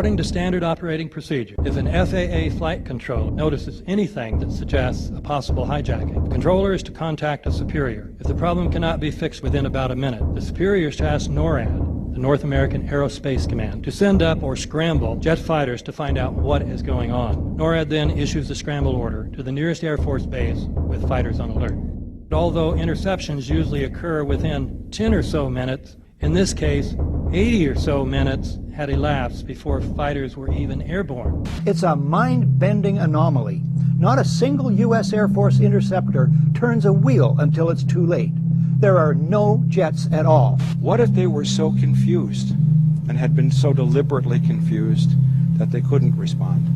According to standard operating procedure, if an FAA flight controller notices anything that suggests a possible hijacking, the controller is to contact a superior. If the problem cannot be fixed within about a minute, the superior is to ask NORAD, the North American Aerospace Command, to send up or scramble jet fighters to find out what is going on. NORAD then issues the scramble order to the nearest Air Force base with fighters on alert. Although interceptions usually occur within 10 or so minutes, in this case, 80 or so minutes had elapsed before fighters were even airborne. It's a mind-bending anomaly. Not a single U.S. Air Force interceptor turns a wheel until it's too late. There are no jets at all. What if they were so confused and had been so deliberately confused that they couldn't respond?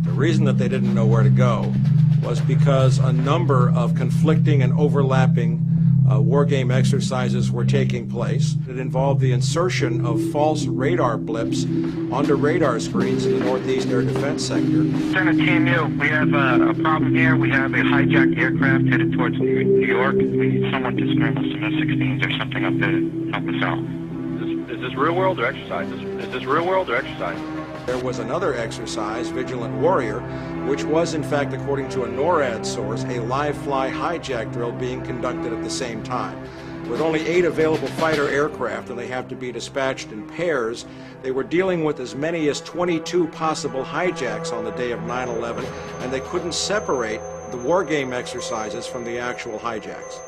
The reason that they didn't know where to go was because a number of conflicting and overlapping war game exercises were taking place. It involved the insertion of false radar blips onto radar screens in the Northeast Air Defense Sector. Center Team U, we have a problem here. We have a hijacked aircraft headed towards New York. We need someone to scramble some F-16s or something up there to help us out. Is this real world or exercise? Is this real world or exercise? There was another exercise, Vigilant Warrior, which was in fact, according to a NORAD source, a live-fly hijack drill being conducted at the same time. With only 8 available fighter aircraft, and they have to be dispatched in pairs, they were dealing with as many as 22 possible hijacks on the day of 9/11, and they couldn't separate the war game exercises from the actual hijacks.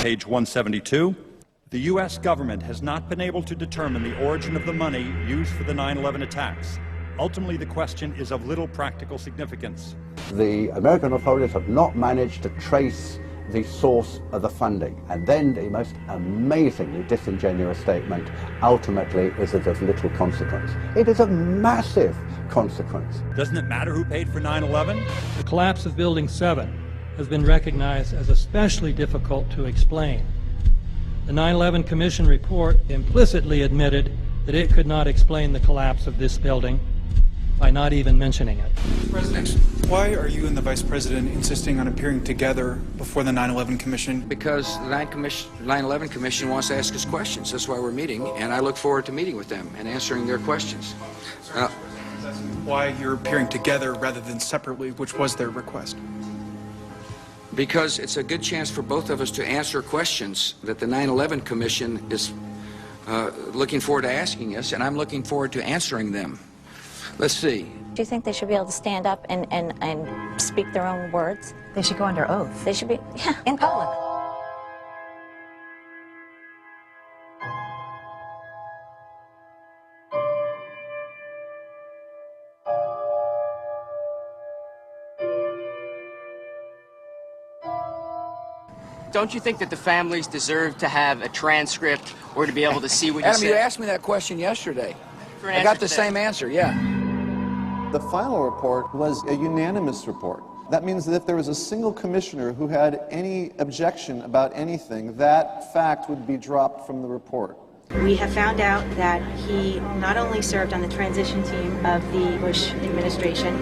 Page 172. The U.S. government has not been able to determine the origin of the money used for the 9/11 attacks. Ultimately, the question is of little practical significance. The American authorities have not managed to trace the source of the funding. And then the most amazingly disingenuous statement ultimately is of little consequence. It is of massive consequence. Doesn't it matter who paid for 9/11? The collapse of Building 7 has been recognized as especially difficult to explain. The 9/11 Commission report implicitly admitted that it could not explain the collapse of this building by not even mentioning it. President, why are you and the Vice President insisting on appearing together before the 9/11 Commission? Because the 9/11 Commission wants to ask us questions. That's why we're meeting, and I look forward to meeting with them and answering their questions. Why you're appearing together rather than separately, which was their request? Because it's a good chance for both of us to answer questions that the 9/11 Commission is looking forward to asking us, and I'm looking forward to answering them. Let's see. Do you think they should be able to stand up and speak their own words? They should go under oath. They should be, yeah, in public. Don't you think that the families deserve to have a transcript or to be able to see what you Adam, said? you asked me that question yesterday. I got the same answer, yeah. The final report was a unanimous report. That means that if there was a single commissioner who had any objection about anything, that fact would be dropped from the report. We have found out that he not only served on the transition team of the Bush administration,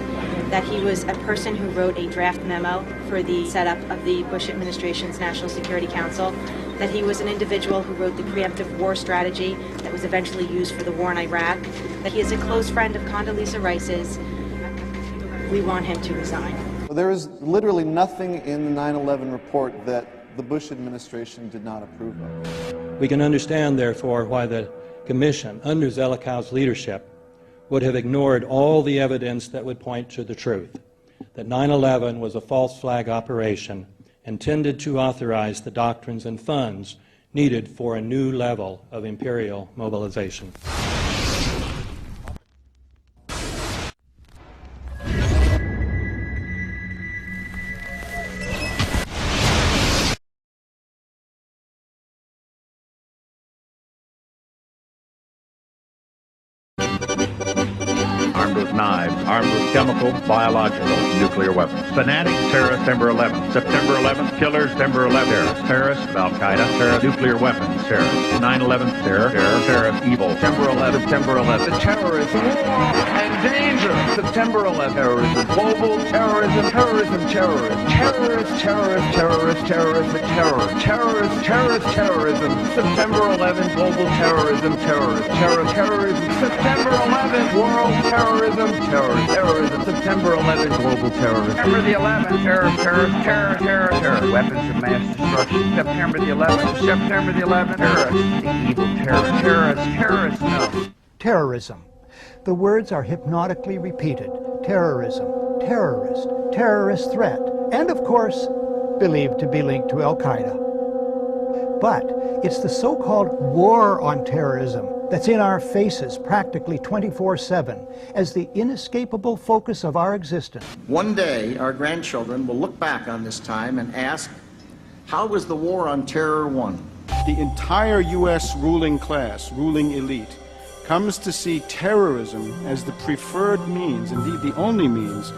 that he was a person who wrote a draft memo for the setup of the Bush administration's National Security Council, that he was an individual who wrote the preemptive war strategy that was eventually used for the war in Iraq, that he is a close friend of Condoleezza Rice's. We want him to resign. There is literally nothing in the 9/11 report that the Bush administration did not approve of. We can understand, therefore, why the Commission, under Zelikow's leadership, would have ignored all the evidence that would point to the truth, that 9/11 was a false flag operation intended to authorize the doctrines and funds needed for a new level of imperial mobilization. Armed with knives armed with chemical, biological, nuclear weapons. Fanatics, terrorists, September 11th. September 11th, killers, September 11th. Terrorists, Al-Qaeda, terrorists, nuclear weapons, terrorists. 9/11, terrorists, evil. September 11th, September 11th. The terrorists, war and danger. September 11th, terrorism, global terrorism, terrorism, terrorists, terrorists, terrorists, terrorists, terrorists, terrorists, terrorists, terrorism. September 11th, global terrorism, terrorism. September 11th, world terrorism, terrorism. September 11th, global terrorism. September the 11th, terror. Weapons of mass destruction. September the 11th, terrorists, the evil terrorists, no. Terrorism. The words are hypnotically repeated. Terrorism, terrorist, terrorist threat, and of course, believed to be linked to Al-Qaeda. But it's the so-called war on terrorism that's in our faces practically 24/7 as the inescapable focus of our existence. One day, our grandchildren will look back on this time and ask, how was the war on terror won? The entire U.S. ruling class, ruling elite, comes to see terrorism as the preferred means, indeed the only means,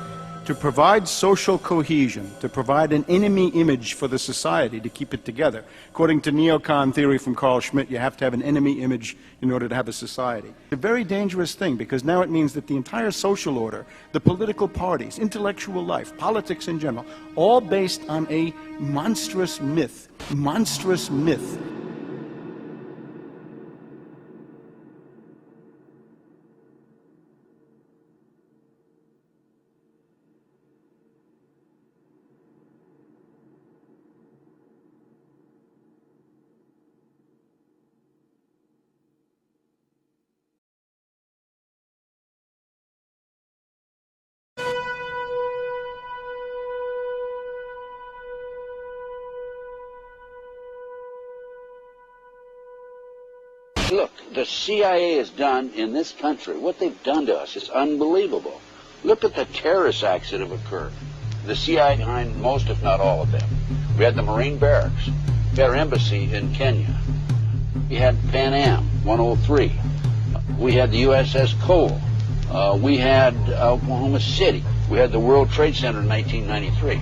to provide social cohesion, to provide an enemy image for the society to keep it together. According to neocon theory from Carl Schmitt, you have to have an enemy image in order to have a society. It's a very dangerous thing because now it means that the entire social order, the political parties, intellectual life, politics in general, all based on a monstrous myth. Look, the CIA has done in this country, what they've done to us is unbelievable. Look at the terrorist acts that have occurred. The CIA behind most, if not all of them. We had the Marine Barracks. We had our embassy in Kenya. We had Pan Am 103. We had the USS Cole. We had Oklahoma City. We had the World Trade Center in 1993.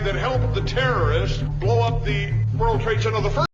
That helped the terrorists blow up the World Trade Center the first